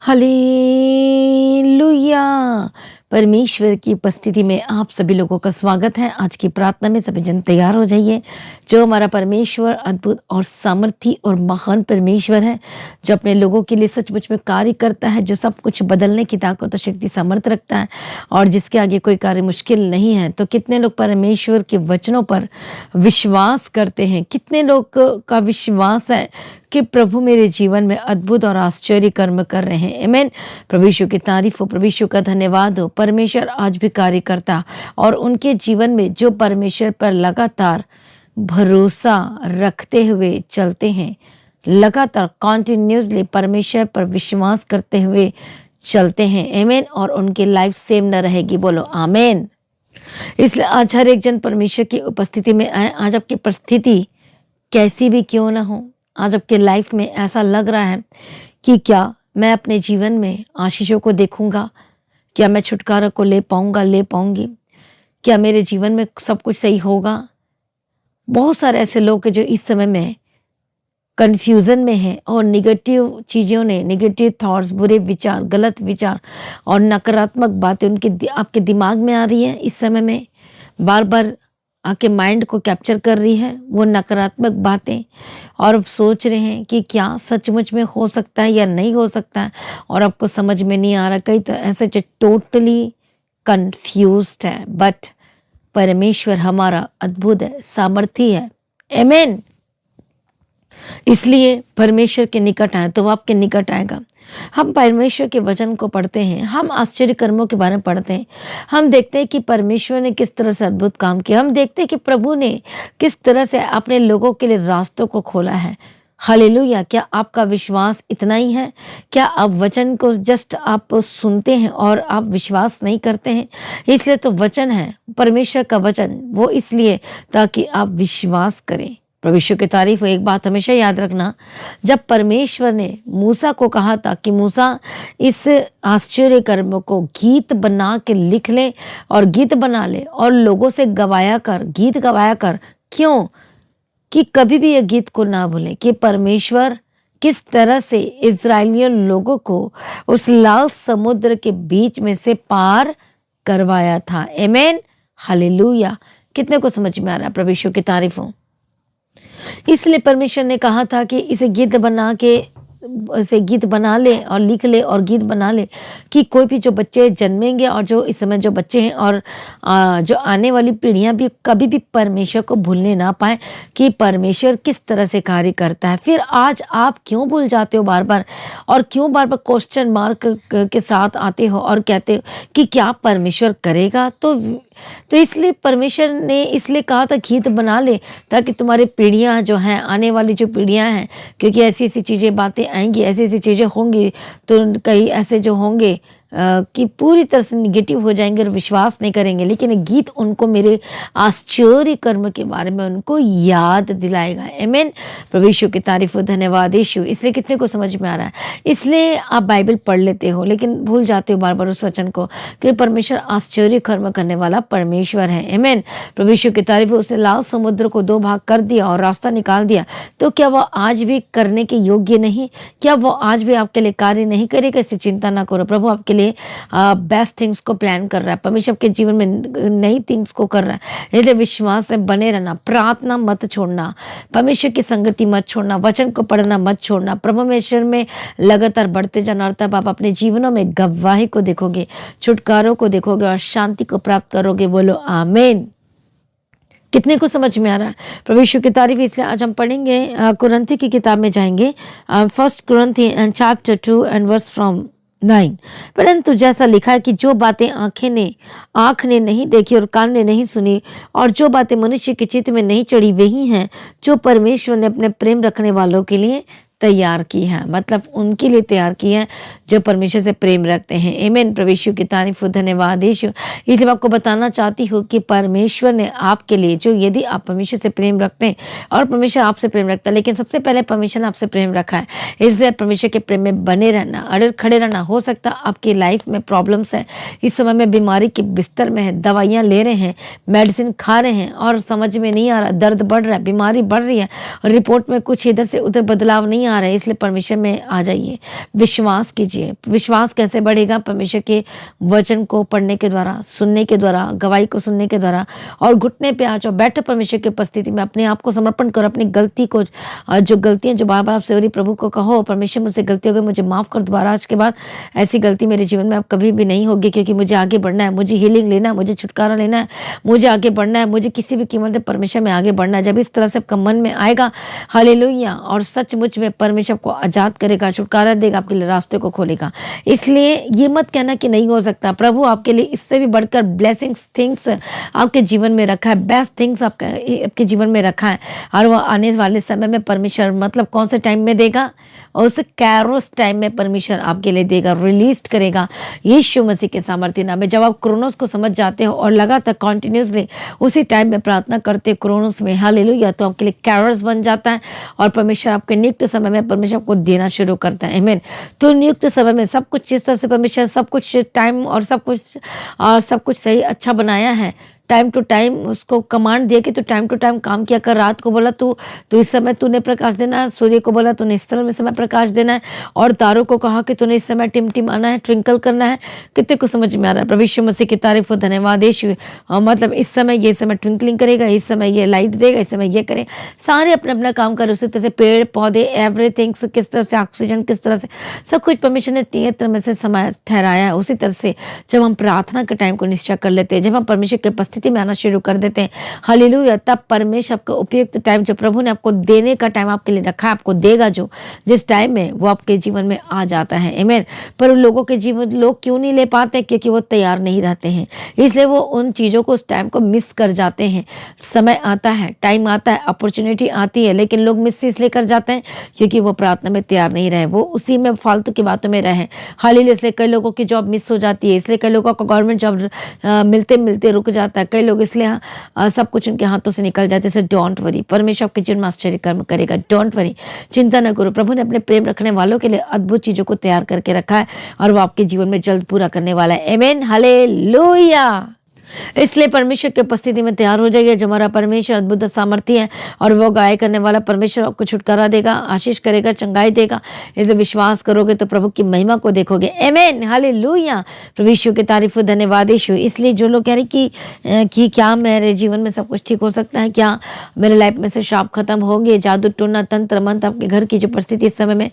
Hallelujah! परमेश्वर की उपस्थिति में आप सभी लोगों का स्वागत है। आज की प्रार्थना में सभी जन तैयार हो जाइए। जो हमारा परमेश्वर अद्भुत और सामर्थी और महान परमेश्वर है, जो अपने लोगों के लिए सचमुच में कार्य करता है, जो सब कुछ बदलने की ताकत और शक्ति सामर्थ रखता है और जिसके आगे कोई कार्य मुश्किल नहीं है। तो कितने लोग परमेश्वर के वचनों पर विश्वास करते हैं? कितने लोग का विश्वास है कि प्रभु मेरे जीवन में अद्भुत और आश्चर्य कर्म कर रहे हैं? आमीन। प्रभु यीशु की तारीफ हो, प्रभु यीशु का धन्यवाद हो। परमेश्वर आज भी कार्य करता और उनके जीवन में जो परमेश्वर पर लगातार भरोसा रखते हुए चलते हैं, लगातार कॉन्टिन्यूसली परमेश्वर पर विश्वास करते हुए चलते हैं, आमीन, और उनकी लाइफ सेम न रहेगी। बोलो आमीन। इसलिए आज हर एक जन परमेश्वर की उपस्थिति में आए। आज आपकी परिस्थिति कैसी भी क्यों ना हो, आज आपके लाइफ में ऐसा लग रहा है कि क्या मैं अपने जीवन में आशीषों को देखूंगा, क्या मैं छुटकारा को ले पाऊंगा, ले पाऊंगी, क्या मेरे जीवन में सब कुछ सही होगा? बहुत सारे ऐसे लोग हैं जो इस समय में कन्फ्यूज़न में हैं और निगेटिव चीज़ों ने, निगेटिव थॉट्स, बुरे विचार, गलत विचार और नकारात्मक बातें उनके आपके दिमाग में आ रही है। इस समय में बार बार आके माइंड को कैप्चर कर रही है वो नकारात्मक बातें, और अब सोच रहे हैं कि क्या सचमुच में हो सकता है या नहीं हो सकता है, और आपको समझ में नहीं आ रहा। कई तो ऐसे जो टोटली कंफ्यूज्ड है, बट परमेश्वर हमारा अद्भुत है, सामर्थी है, आमीन। इसलिए परमेश्वर के निकट आए तो वो आपके निकट आएगा। हम परमेश्वर के वचन को पढ़ते हैं, हम आश्चर्य कर्मों के बारे में पढ़ते हैं, हम देखते हैं कि परमेश्वर ने किस तरह से अद्भुत काम किया, हम देखते हैं कि प्रभु ने किस तरह से अपने लोगों के लिए रास्तों को खोला है। हालेलुया! क्या आपका विश्वास इतना ही है? क्या आप वचन को जस्ट आप सुनते हैं और आप विश्वास नहीं करते हैं? इसलिए तो वचन है, परमेश्वर का वचन, वो इसलिए ताकि आप विश्वास करें। परमेश्वर की तारीफ हो। एक बात हमेशा याद रखना, जब परमेश्वर ने मूसा को कहा था कि मूसा इस आश्चर्य कर्म को गीत बना के लिख ले और गीत बना ले और लोगों से गवाया कर, गीत गवाया कर। क्यों? कि कभी भी ये गीत को ना भूलें कि परमेश्वर किस तरह से इज़राइलियों लोगों को उस लाल समुद्र के बीच में से पार करवाया था। आमीन, हालेलुया। कितने को समझ में आ रहा है? प्रभु यीशु की तारीफ हो। इसलिए परमेश्वर ने कहा था कि इसे गीत बना ले और लिख ले और गीत बना ले, कि कोई भी जो बच्चे जन्मेंगे और जो इस समय जो बच्चे हैं और जो आने वाली पीढ़ियां भी कभी भी परमेश्वर को भूलने ना पाए कि परमेश्वर किस तरह से कार्य करता है। फिर आज आप क्यों भूल जाते हो बार बार, और क्यों बार बार क्वेश्चन मार्क के साथ आते हो और कहते हो कि क्या परमेश्वर करेगा? तो इसलिए परमेश्वर ने इसलिए कहा था गीत बना ले, ताकि तुम्हारी पीढ़ियां जो हैं, आने वाली जो पीढ़ियां हैं, क्योंकि ऐसी ऐसी चीज़ें बातें आएंगी, ऐसी ऐसी चीज़ें होंगी, तो कई ऐसे जो होंगे कि पूरी तरह से निगेटिव हो जाएंगे और विश्वास नहीं करेंगे, लेकिन ये गीत उनको मेरे आश्चर्य कर्म के बारे में उनको याद दिलाएगा। आमीन। प्रभु यीशु की तारीफ हो, धन्यवाद यीशु। इसलिए कितने को समझ में आ रहा है? इसलिए आप बाइबल पढ़ लेते हो लेकिन भूल जाते हो बार बार उस वचन को कि परमेश्वर आश्चर्य कर्म करने वाला परमेश्वर है। आमीन। प्रभु यीशु की तारीफ हो। उसने लाल समुद्र को दो भाग कर दिया और रास्ता निकाल दिया, तो क्या वो आज भी करने के योग्य नहीं? क्या वो आज भी आपके लिए कार्य नहीं करेगा? इससे चिंता ना करो। प्रभु आपके लिए बेस्ट थिंग्स को प्लान कर रहा है। परमेश्वर आपके जीवन में नई थिंग्स को कर रहा है। इसलिए विश्वास में बने रहना, प्रार्थना मत छोड़ना, परमेश्वर की संगति मत छोड़ना, वचन को पढ़ना मत छोड़ना, परमेश्वर में लगातार बढ़ते जाना, और तब आप अपने जीवनों में गवाही को देखोगे, छुटकारों को देखोगे और शांति को प्राप्त करोगे। बोलो आमीन। कितने को समझ में आ रहा है? प्रभु यीशु की तारीफ। इसलिए आज हम पढ़ेंगे, कुरिन्थियों की किताब में जाएंगे, फर्स्ट कुरिन्थियों चैप्टर 2 एंड वर्स फ्रॉम 9। परंतु जैसा लिखा है कि जो बातें आँख ने नहीं देखी और कान ने नहीं सुनी, और जो बातें मनुष्य के चित्त में नहीं चढ़ी, वही हैं जो परमेश्वर ने अपने प्रेम रखने वालों के लिए तैयार की है। मतलब उनके लिए तैयार की है जो परमेश्वर से प्रेम रखते हैं। आमीन। प्रभु यीशु की तारीफ हो, धन्यवाद यीशु। इसलिए मैं आपको बताना चाहती हूँ कि परमेश्वर ने आपके लिए, जो यदि आप परमेश्वर से प्रेम रखते हैं और परमेश्वर आपसे प्रेम रखता है, लेकिन सबसे पहले परमेश्वर ने आपसे प्रेम रखा है, इसलिए परमेश्वर के प्रेम में बने रहना, अड़े खड़े रहना। हो सकता है आपकी लाइफ में प्रॉब्लम्स है, इस समय में बीमारी के बिस्तर में है, दवाइयाँ ले रहे हैं, मेडिसिन खा रहे हैं और समझ में नहीं आ रहा, दर्द बढ़ रहा है, बीमारी बढ़ रही है और रिपोर्ट में कुछ इधर से उधर बदलाव नहीं नहीं आ रहे हैं, इसलिए परमेश्वर में आ जाइए, विश्वास कीजिए। विश्वास कैसे बढ़ेगा? परमेश्वर के वचन को पढ़ने के द्वारा, सुनने के द्वारा, गवाही को सुनने के द्वारा, और घुटने पे आ जाओ, बैठो परमेश्वर की उपस्थिति में, अपने आप को समर्पण करो, अपनी गलती को, जो गलतियां जो बार बार आप सेवरी प्रभु को कहो, परमेश्वर मुझसे गलती हो गई, मुझे माफ कर दोबारा, आज के बाद ऐसी गलती मेरे जीवन में अब कभी भी नहीं होगी, क्योंकि मुझे आगे बढ़ना है, मुझे हीलिंग लेना है, मुझे छुटकारा लेना है, मुझे आगे बढ़ना है, मुझे किसी भी कीमत पे परमेश्वर में आगे बढ़ना है। जब इस तरह से आपका मन में आएगा, हालेलुया, और सचमुच में परमेश्वर को आजाद करेगा, छुटकारा देगा, आपके लिए रास्ते को खोलेगा। इसलिए ये मत कहना कि नहीं हो सकता। प्रभु आपके लिए इससे भी बढ़कर ब्लेसिंग्स थिंग्स आपके जीवन में रखा है, बेस्ट थिंग्स आपके जीवन में रखा है, और वो आने वाले समय में परमेश्वर, मतलब कौन से टाइम में देगा? और उस कैरोस टाइम में परमेश्वर आपके लिए देगा, रिलीज करेगा यीशु मसीह के सामर्थ्य नाम में। जब आप क्रोनोस को समझ जाते हो और लगातार कंटिन्यूसली उसी टाइम में प्रार्थना करते हो क्रोनोस में, हालेलुया, तो आपके लिए कैरोस बन जाता है, और परमेश्वर आपके नियुक्त समय में परमेश्वर आपको देना शुरू करता है। आमीन। तो नियुक्त समय में सब कुछ जिस तरह से परमेश्वर सब कुछ टाइम और सब कुछ सही अच्छा बनाया है, टाइम टू टाइम उसको कमांड दिया कि तू टाइम टू टाइम काम किया कर। रात को बोला तू इस समय तूने प्रकाश देना है, सूर्य को बोला तूने इस समय प्रकाश देना है, और तारों को कहा कि तूने इस समय टिमटिमाना है, ट्विंकल करना है। कितने को समझ में आ रहा है? प्रभु यीशु मसीह की तारीफ हो, धन्यवाद यीशु। मतलब इस समय ये समय ट्विंकलिंग करेगा, इस समय ये लाइट देगा, इस समय ये करे, सारे अपना अपना काम कर। उसी तरह से पेड़ पौधे एवरीथिंग्स, किस तरह से ऑक्सीजन, किस तरह से सब कुछ परमेश्वर ने नियत तरह से समय ठहराया है। उसी तरह से जब हम प्रार्थना के टाइम को निश्चय कर लेते हैं, जब हम परमेश्वर के स्थिति में आना शुरू कर देते हैं, हालेलुया, तब परमेश्वर आपको उपयुक्त टाइम जो प्रभु ने आपको देने का टाइम आपके लिए रखा है, आपको देगा जो जिस टाइम में, वो आपके जीवन में आ जाता है। आमीन। पर उन लोगों के जीवन लोग क्यों नहीं ले पाते? क्योंकि वो तैयार नहीं रहते हैं, इसलिए वो उन चीजों को, उस टाइम को मिस कर जाते हैं। समय आता है, टाइम आता है, अपॉर्चुनिटी आती है, लेकिन लोग मिस इसलिए कर जाते हैं क्योंकि वो प्रार्थना में तैयार नहीं रहे, वो उसी में फालतू की बातों में रहे। हालेलुया। इसलिए कई लोगों की जॉब मिस हो जाती है, इसलिए कई लोगों को गवर्नमेंट जॉब मिलते मिलते रुक जाता है, कई लोग इसलिए सब कुछ उनके हाथों से निकल जाते हैं। डोंट वरी, परमेश्वर आपके जीवन में आश्चर्य कर्म करेगा। डोंट वरी, चिंता न करो। प्रभु ने अपने प्रेम रखने वालों के लिए अद्भुत चीजों को तैयार करके रखा है, और वो आपके जीवन में जल्द पूरा करने वाला है। आमीन, हालेलुया। इसलिए परमेश्वर की उपस्थिति में तैयार हो जाइए। जो हमारा परमेश्वर अद्भुत सामर्थ्य है, और वो गाय करने वाला परमेश्वर आपको छुटकारा देगा, आशीष करेगा, चंगाई देगा। इसे विश्वास करोगे तो प्रभु की महिमा को देखोगे। आमीन, हालेलुया। प्रभु यीशु की तारीफ, धन्यवाद यीशु। इसलिए जो लोग कह रहे कि क्या मेरे जीवन में सब कुछ ठीक हो सकता है, क्या मेरे लाइफ में से श्राप खत्म होंगे, जादू टोना तंत्र मंत्र आपके घर की जो परिस्थिति इस समय में,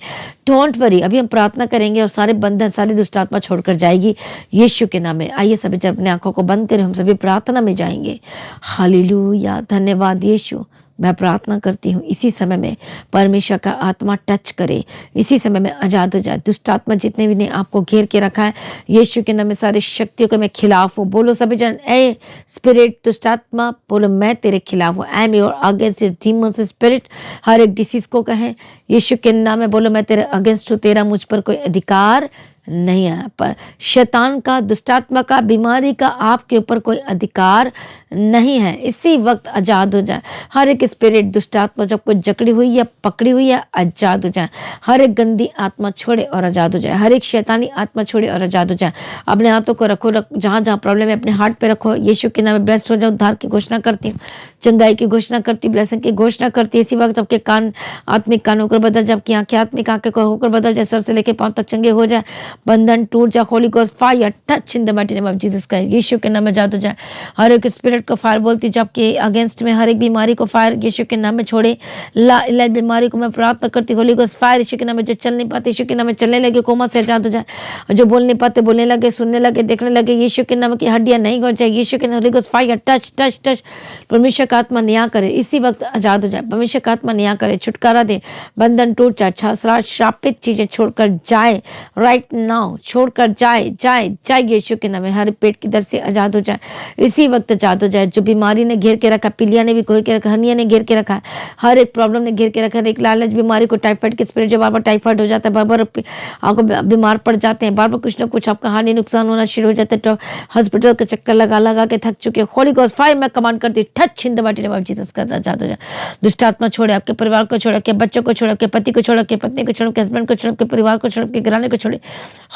डोंट वरी। अभी हम प्रार्थना करेंगे और सारे बंधन, सारी दुष्ट आत्मा छोड़कर जाएगी यीशु के नाम में। आइए सभी जब अपनी आंखों को बंद करें, हम सभी प्रार्थना में जाएंगे। हालेलुया, धन्यवाद यीशु। मैं प्रार्थना करती हूँ इसी समय में परमेश्वर का आत्मा टच करे, इसी समय में आजाद हो जाए। दुष्ट आत्मा जितने भी ने आपको घेर के रखा है, यीशु के नाम में सारी शक्तियों के मैं खिलाफ हूँ। बोलो सभी जन, ए स्पिरिट दुष्ट आत्मा, बोलो मैं तेरे खिलाफ हूँ। I am your against demons spirit. हर एक डिसीज को कहें यीशु के नाम में, बोलो मैं तेरे अगेंस्ट हूँ, तेरा मुझ पर कोई अधिकार नहीं है। पर शैतान का, दुष्टात्मा का, बीमारी का आपके ऊपर कोई अधिकार नहीं है। इसी वक्त आजाद हो जाए। हर एक स्पिरिट दुष्टात्मा जब कोई जकड़ी हुई या पकड़ी हुई है, आजाद हो जाए। हर एक गंदी आत्मा छोड़े और आजाद हो जाए। हर एक शैतानी आत्मा छोड़े और आजाद हो जाए। अपने हाथों को रखो, जहाँ जहाँ प्रॉब्लम है अपने हार्ट पे रखो। यीशु के नाम में ब्लेस्ड हो जाओ। उद्धार की घोषणा करती हूँ, चंगाई की घोषणा करती, ब्लेसिंग की घोषणा करती। इसी वक्त आपके कान आत्मिक कान होकर बदल जाए, आपकी आंखें आत्मिक आंखें को होकर बदल जाए, सर से लेकर पांव तक चंगे हो जाए, बंधन टूट जाए। Holy ghost fire touch in the mighty name of Jesus Christ. Yeshu के नाम में आजाद हो जाए। हर एक स्पिरिट को फायर बोलती, जब के अगेंस्ट में हर एक बीमारी को फायर यीशु के नाम में छोड़े। ला बीमारी को मैं प्रार्थना करती, होली गोस्ट फायर यीशु के नाम में। जो चल नहीं पाते यीशु के नाम में चलने लगे, कोमा से आजाद हो जाए। जो बोल नहीं पाते बोलने लगे, सुनने लगे, देखने लगे, यीशु के नाम की हड्डियां नहीं गड़ जाए। यीशु के नाम, Holi ghost fire touch touch touch. परमेश्वर का आत्मा न्याय करे, इसी वक्त आजाद हो जाए। परमेश्वर का आत्मा न्याय करे, छुटकारा दे, बंधन टूट जाए, श्रापित चीजें छोड़कर जाए राइट नाउ, छोड़कर जाए जाए जाए यीशु के नाम में। हर पेट की दर्द से आजाद हो जाए, इसी वक्त आजाद हो जाए। जो बीमारी ने घेर के रखा, पीलिया ने भी घेर के रखा, हर्निया ने घेर के रखा है, हर एक प्रॉब्लम ने घेर के रखा है। एक लालच बीमारी को, टाइफाइड के स्पिरिट, जो बार बार टाइफाइड हो जाता है, बार बार आपको बीमार पड़ जाते हैं, बार बार कुछ ना कुछ आपका हानि नुकसान होना शुरू हो जाता है, तो हॉस्पिटल के चक्कर लगा लगा के थक चुके। होली गोस्ट फायर मैं कमांड करती, touch in the mighty name of Jesus का, आजाद हो जाए। दुष्ट आत्मा छोड़े, आपके परिवार को छोड़े, आपके बच्चों को छोड़े, आपके पति को छोड़, आपके पत्नी को छोड़, आपके हस्बैंड को छोड़, आपके परिवार को छोड़, आपके घराने को छोड़े।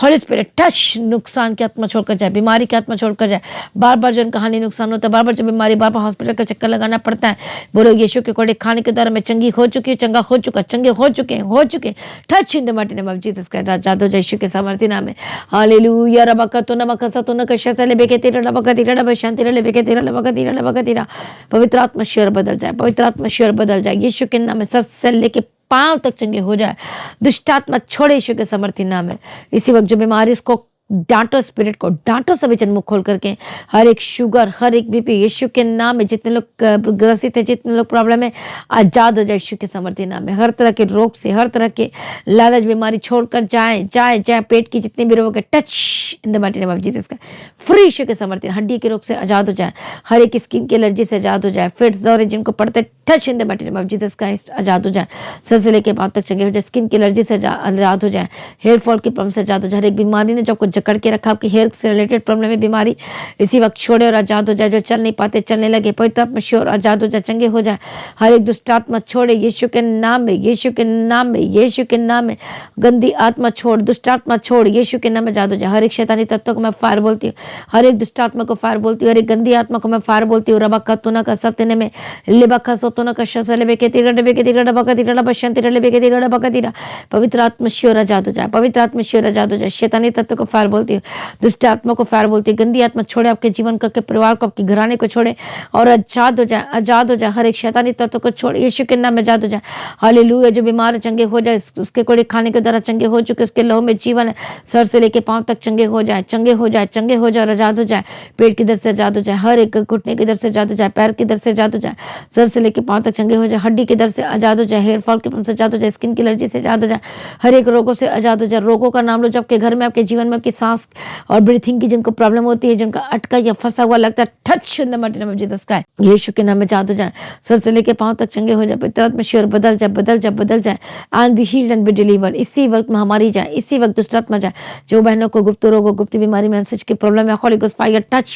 हॉली स्पिरिट टच, नुकसान की आत्मा छोड़कर जाए, बीमारी की आत्मा छोड़कर जाए। बार-बार जो इनका हानि नुकसान होता है, बार-बार जो बीमारी, बार-बार हॉस्पिटल का चक्कर लगाना पड़ता है, बोलो यीशु के कोड़े खाने के द्वारा मैं चंगी हो चुकी हूँ, चंगा हो चुका, चंगे हो चुके हैं, हो चुके हैं। Touch in the mighty name of Jesus Christ. जादू यीशु के सामर्थ्य नाम में। हालेलुया। रबकतो नमकसतो नकशसले बेकेतीरा लबकतीरा लबशांतिरा लेबेकेतीरा लबकतीरा लबकतीरा। पवित्र आत्मा शेर बदल जाए, पवित्र आत्मा शेर बदल जाए यीशु के नाम में। सर से लेके पांव तक चंगे हो जाए। दुष्ट आत्मा छोड़े यीशु के सामर्थ्य नाम में। इसी वक्त जो बीमारी, इसको डांटो, स्पिरिट को डांटो, सभी जन मुख खोल करके। हर एक शुगर, हर एक बीपी यीशु के नाम में। जितने लोग ग्रसित है, जितने लोग प्रॉब्लम है, आजाद हो जाए यीशु के सामर्थ्य नाम में। हर तरह के रोग से, हर तरह के लालच बीमारी छोड़कर जाए जाए जाए। पेट की जितने भी रोग है, touch in the mighty name of Jesus का। फ्री यीशु के सामर्थ्य। हड्डी के रोग से आजाद हो जाए, हर एक स्किन की एलर्जी से आजाद हो जाए। फिट्स दौरे जिनको पड़ते, touch in the mighty name of Jesus का, आजाद हो जाए। सर से लेके पांव तक चंगे हो जाए। स्किन की एलर्जी से आजाद हो जाए। हेयर फॉल की प्रॉब्लम से आजाद हो जाए। हर एक बीमारी ने जो आपको जकड़ के रखा, आपकी हेयर से रिलेटेड प्रॉब्लम है, बीमारी इसी वक्त छोड़े और आजाद हो जाए। जो चल नहीं पाते, चलने लगे, पवित्र आत्मा श्योर आजाद हो जाए, चंगे हो जाए। हर एक दुष्ट आत्मा छोड़े यीशु के नाम में, यीशु के नाम में, यीशु के नाम में। गंदी आत्मा छोड़, दुष्ट आत्मा छोड़, यीशु के नाम में आजाद हो जाए। हर एक शैतानी तत्व को मैं फायर बोलती हूँ, हर एक दुष्ट आत्मा को फायर बोलती हूँ, हर एक गंदी आत्मा को मैं फायर बोलती हूँ। रबा खतुना का सत्यने में लिबा सोतुना का शसले बेके तीरा बेके तीरा बका तीरा बशंत तीरा बेके तीरा बका तीरा। पवित्र आत्मा श्योर आजाद हो जाए, पवित्र आत्मा श्योर आजाद हो जाए। शैतानी तत्व को फायर बोलती हूँ, दुष्ट आत्मा को फायर बोलती है। गंदी आत्मा छोड़े, आपके जीवन को, आपके परिवार को, आपके घराने को छोड़े और आजाद हो जाए, आजाद हो जाए। हर एक शैतानी तत्व को छोड़े यीशु के नाम में आजाद हो जाए। हालेलुया। जो बीमार चंगे हो जाए, उसके कोड़े खाने के द्वारा चंगे हो चुके, उसके लहू में जीवन है। सर से लेके पांव तक चंगे हो जाए, चंगे हो जाए, चंगे हो जाए, आजाद हो जाए। पेट की दर्द से आजाद हो जाए, हर एक घुटने की दर्द से आजाद हो जाए, पैर की दर्द से आजाद हो जाए। सर से लेके पांव तक चंगे हो जाए। हड्डी की दर्द से आजाद हो जाए, हेयर फॉल की प्रॉब्लम से आजाद हो जाए, स्किन की एलर्जी से आजाद हो जाए। हर एक रोगों से आजाद हो जाए। रोगों का नाम लो जो आपके घर में, आपके जीवन में, आपकी सांस और ब्रीथिंग की जिनको प्रॉब्लम होती है, जिनका अटका या फंसा हुआ लगता है, touch in the mighty name of Jesus का, यीशु के नाम में आजाद हो जाए। सर से लेके पांव तक चंगे हो जाए। पवित्र आत्मा श्योर बदल जाए, बदल जाए, बदल जाए। And be healed and be delivered. इसी वक्त महामारी जाए, इसी वक्त दुष्ट आत्मा जाए। जो बहनों को गुप्त रोग, गुप्त बीमारी, मैसेज की प्रॉब्लम है, Holi ghost fire touch.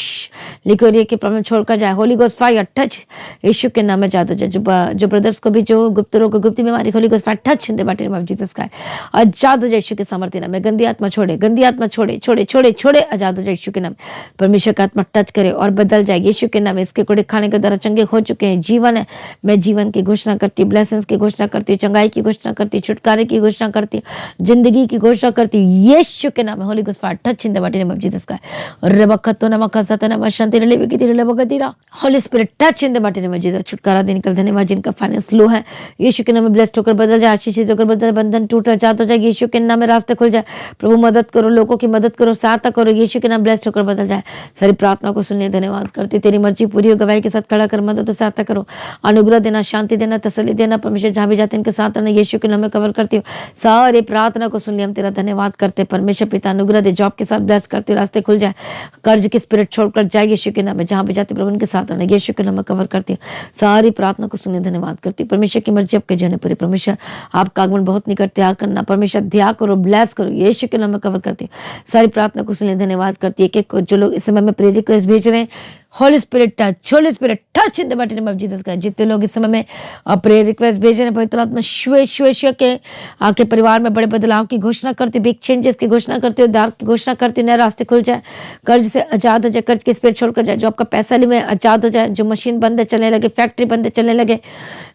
Leucorrhoea की प्रॉब्लम छोड़कर जाए, होली गोस्ट फायर टच यीशु के नाम में आजाद हो जाए। जो ब्रदर्स को भी जो गुप्त रोग, गुप्त बीमारी, Holi ghost fire touch in the mighty name of Jesus का, आजाद हो जाए यीशु के सामर्थ्य नाम में। गंदी आत्मा छोड़े, गंदी आत्मा छोड़े, छोड़े छोड़े छोड़े, आजाद हो जाए यीशु के नाम। परमेश्वर का आत्मा टच करे और बदल जाए यीशु के नाम में। इसके कोड़े खाने के द्वारा चंगे हो चुके हैं, जीवन है। मैं जीवन की घोषणा करती हूँ, ब्लेसिंग्स की घोषणा करती हूँ, चंगाई की घोषणा करती हूँ, छुटकारे की घोषणा करती हूँ, जिंदगी की घोषणा करती हूँ यीशु के नाम में। Holy ghost fire touch in the mighty name of Jesus का। रबखतो नमखसत नमशांति लेबेकी तीरा लबगतीरा। Holy spirit touch in the mighty name of Jesus. छुटकारा देने के लिए धन्यवाद। जिनका फाइनेंस लो है, यीशु के नाम में ब्लेस्ड होकर बदल जाए, आशीषित होकर बदल, बंधन टूट आजाद हो जाए यीशु के नाम में। रास्ते खुल जाए, प्रभु मदद करो, लोगों की मदद करो, सहायता करो यीशु के नाम। ब्लेस्ड होकर बदल जाए। सारी प्रार्थना को सुनने धन्यवाद करती। तेरी मर्जी पूरी हो, गवाही के साथ खड़ा कर, मदद तो सहायता करो, अनुग्रह देना, शांति देना, तसल्ली देना। परमेश्वर जहाँ भी जाते इनके साथ रहना, यीशु के नाम में कवर करती हूँ। सारे प्रार्थना को सुन लिया, हम तेरा धन्यवाद करते। परमेश्वर पिता अनुग्रह दे, जॉब के साथ ब्लेस करते हो, रास्ते खुल जाए, कर्ज की स्पिरिट छोड़कर जाए यीशु के नाम में। जहाँ भी जाते प्रभु उनके साथ रहना, यीशु के नाम में कवर करती हूँ। सारी प्रार्थना को सुनने धन्यवाद करती हूँ। परमेश्वर की मर्जी आपके जने पर। परमेश्वर आपका आगमन बहुत निकट तैयार करना, परमेश्वर ध्यान करो, ब्लेस करो, यीशु के नाम में कवर करती हूँ। सारी प्रार्थना को सुनने धन्यवाद करती है। एक जो लोग इस समय में प्रेयर रिक्वेस्ट भेज रहे हैं, Holi spirit touch, Holi spirit touch in the mighty name of Jesus का। जितने लोग इस समय में प्रेयर रिक्वेस्ट भेज रहे हैं, पवित्र आत्मा श्वे के आपके परिवार में बड़े बदलाव की घोषणा करती हूँ, बिग चेंजेस की घोषणा करती हूँ, दार की घोषणा करती हूँ। नए रास्ते खुल जाए, कर्ज से आजाद हो जाए, कर्ज की स्पिरिट छोड़कर जाए, जो आपका पैसा में आजाद हो जाए, जो मशीन बंद है चलने लगे, फैक्ट्री बंद है चलने लगे,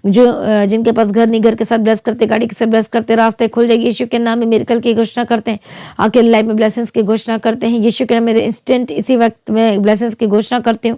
जो जिनके पास घर नहीं, घर के साथ ब्लेस करते, गाड़ी के साथ ब्लेस करते, रास्ते खुल जाए यीशु के नाम में। मिरेकल की घोषणा करते हैं, आपके लाइफ में ब्लेसिंग्स की घोषणा करते हैं यीशु के नाम में। इंस्टेंट इसी वक्त में ब्लेसिंग्स की घोषणा करती हूँ।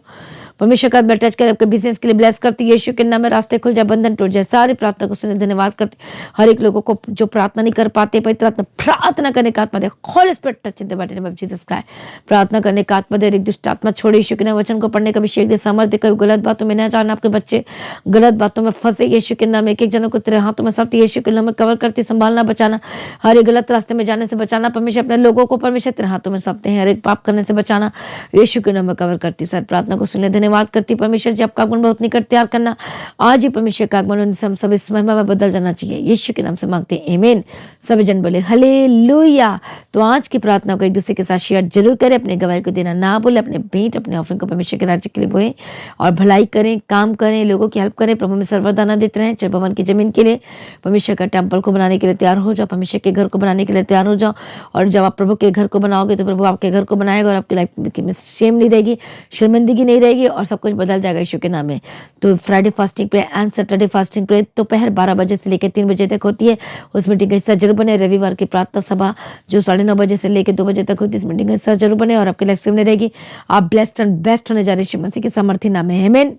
परमेश्वर का टच कर, आपके बिजनेस के लिए ब्लेस करती है यीशु के नाम में। रास्ते खुल जाए, बंधन टूट जाए। सारी प्रार्थना को सुनने धन्यवाद करती। हर एक लोगों को जो प्रार्थना नहीं कर पाते, पवित्र आत्मा प्रार्थना करने का आत्मा दे, holy spirit touch in the mighty name of Jesus का। प्रार्थना करने का आत्मा दे, एक दुष्ट आत्मा छोड़े यीशु के नाम। वचन को पढ़ने का अभिषेक दे, सामर्थ्य। कोई गलत बातों में न जाना, आपके बच्चे गलत बातों में फंसे यीशु के नाम। एक एक जनों को तेरे हाथों में सौंपती यीशु के नाम में कवर करती, संभालना, बचाना, हर एक गलत रास्ते में जाने से बचाना। परमेश्वर अपने लोगों को परमेश्वर तेरे हाथों में सौंपते हैं, हर एक पाप करने से बचाना यीशु के नाम में कवर करती। सर प्रार्थना को सुनने धन्यवाद। धन्यवाद करती हूँ परमेश्वर जी, आपका आगमन बहुत निकट तैयार करना। आज ही परमेश्वर का आगमन हम सब इस महिमा में बदल जाना चाहिए। यीशु के नाम से मांगते हैं, आमीन। सभी जन बोले हालेलुया। तो आज की प्रार्थना को एक दूसरे के साथ शेयर जरूर करें, अपने गवाही को देना ना भूलें, अपने भेंट अपने ऑफरिंग को परमेश्वर के राज्य के लिए बोएं और भलाई करें, काम करें, लोगों की हेल्प करें, प्रभु में सर्वदा आनंदित रहें। चाहे भवन की जमीन के लिए परमेश्वर का टेम्पल को बनाने के लिए तैयार हो जाओ, परमेश्वर के घर को बनाने के लिए तैयार हो जाओ। और जब आप प्रभु के घर को बनाओगे तो प्रभु आपके घर को बनाएगा और आपकी लाइफ में शेम नहीं रहेगी, शर्मिंदगी नहीं रहेगी और सब कुछ बदल जाएगा यीशु के नाम में। तो Friday fasting pray and Saturday fasting pray दोपहर 12 बजे से लेकर 3 बजे तक होती है। उस मीटिंग का हिस्सा जरूर बने। रविवार की प्रार्थना सभा जो 9:30 बजे से लेकर 2 बजे तक होती है, इस मीटिंग का हिस्सा जरूर बने और आपकी लाइफ से रहेगी। आप ब्लेस्ड एंड बेस्ट होने जा रहे यीशु मसीह के सामर्थ्य नाम में, आमीन।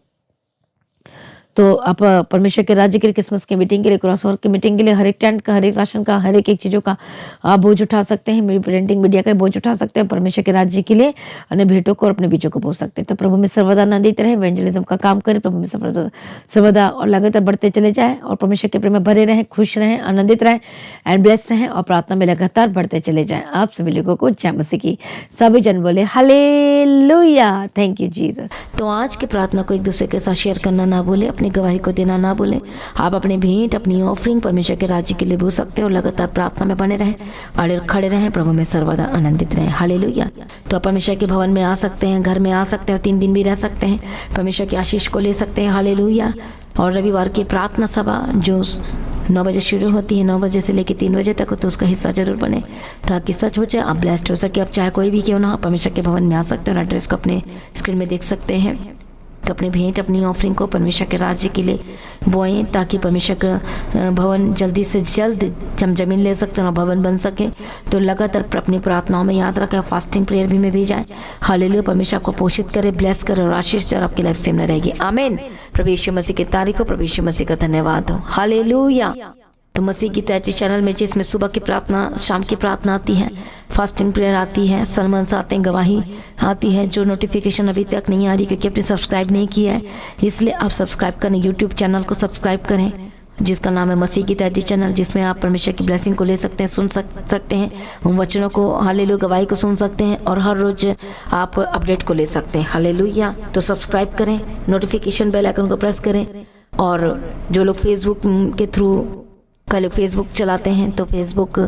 तो आप परमेश्वर के राज्य के लिए, क्रिसमस की मीटिंग के लिए, क्रॉसओवर की मीटिंग के लिए, हर एक टेंट का, हर एक राशन का, हर एक चीज़ों का आप बोझ उठा सकते हैं। मेरी प्रिंटिंग मीडिया का बोझ उठा सकते हैं। परमेश्वर के राज्य के लिए अपने भेंटों को और अपने बीजों को बोझ सकते हैं। तो प्रभु में सर्वदा आनंदित रहे, इवेंजलिज्म का काम करें, प्रभु में सर्वदा और लगातार बढ़ते चले जाएं और परमेश्वर के प्रेम में भरे रहें, खुश रहें, आनंदित रहें एंड ब्लेस्ड रहें और प्रार्थना में लगातार बढ़ते चले जाएं। आप सभी लोगों को जय मसीह की। सभी जन बोले हालेलुया। Thank you Jesus. तो आज की प्रार्थना को एक दूसरे के साथ शेयर करना ना भूले, अपनी गवाही को देना ना भूलें। आप अपनी भेंट अपनी ऑफरिंग परमेश्वर के राज्य के लिए बोल सकते हो। लगातार प्रार्थना में बने रहें और खड़े रहें, प्रभु में सर्वदा आनंदित रहें। हालेलुया। तो आप परमेश्वर के भवन में आ सकते हैं, घर में आ सकते हैं और 3 दिन भी रह सकते हैं, परमेश्वर की आशीष को ले सकते हैं। हालेलुया। और रविवार की प्रार्थना सभा जो 9 बजे शुरू होती है, 9 बजे से लेकर 3 बजे तक, तो उसका हिस्सा जरूर बने ताकि सच हो जाए, आप ब्लेस्ड हो सके। आप चाहे कोई भी क्यों ना, परमेश्वर के भवन में आ सकते हैं और एड्रेस को अपने स्क्रीन में देख सकते हैं। तो अपनी भेंट अपनी ऑफरिंग को परमेश्वर के राज्य के लिए बोएं ताकि परमेश्वर का भवन जल्दी से जल्द हम जमीन ले सकते हैं और भवन बन सके। तो लगातार अपनी प्रार्थनाओं में याद रखें, फास्टिंग प्रेयर भी में भी जाए। हालेलुया। परमेश्वर आपको पोषित करे, ब्लेस करे और आशीष दे और आपकी लाइफ सेम न रहेगी। आमीन। प्रभु यीशु मसीह की तारीफ हो, प्रभु यीशु मसीह का धन्यवाद हो। हालेलुया। तो मसीह की तैयारी चैनल में जिसमें सुबह की प्रार्थना, शाम की प्रार्थना आती है, फास्टिंग प्रेयर आती है, सरमन्स आते हैं, गवाही आती है, जो नोटिफिकेशन अभी तक नहीं आ रही क्योंकि आपने सब्सक्राइब नहीं किया है, इसलिए आप सब्सक्राइब करें, यूट्यूब चैनल को सब्सक्राइब करें जिसका नाम है मसीह की तैयारी चैनल, जिसमें आप परमेश्वर की ब्लेसिंग को ले सकते हैं, सुन सकते हैं, उन वचनों को, हालेलुया, गवाही को सुन सकते हैं और हर रोज आप अपडेट को ले सकते हैं। हालेलुया। तो सब्सक्राइब करें, नोटिफिकेशन बेल आइकन को प्रेस करें। और जो लोग फेसबुक के थ्रू कल फेसबुक चलाते हैं तो फेसबुक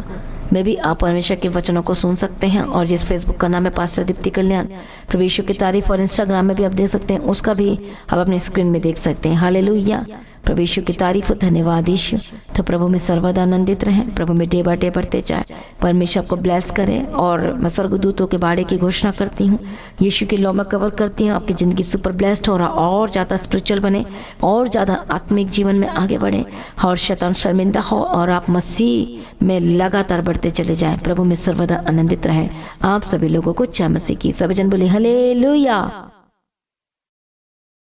में भी आप परमेश्वर के वचनों को सुन सकते हैं। और जिस फेसबुक का नाम है पास्टर दीप्ति कल्याण, प्रभु यीशु की तारीफ, और इंस्टाग्राम में भी आप देख सकते हैं, उसका भी आप अपने स्क्रीन में देख सकते हैं। हालेलुया। प्रभु यीशु की तारीफ, धन्यवाद यीशु। तो प्रभु में सर्वदा आनंदित रहें, प्रभु में डे बाय डे बढ़ते जाए, परमेश्वर आपको ब्लेस करें। और मैं स्वर्गदूतों के बाड़े की घोषणा करती हूँ, यीशु की लौ में कवर करती हूँ, आपकी ज़िंदगी सुपर ब्लेस्ड हो रहा, और ज़्यादा स्पिरिचुअल बने, और ज़्यादा आत्मिक जीवन में आगे बढ़े और शैतान शर्मिंदा हो और आप मसीह में लगातार बढ़ते चले जाएं। प्रभु में सर्वदा आनंदित रहें। आप सभी लोगों को जय मसीह की। सभी जन बोले हालेलुया।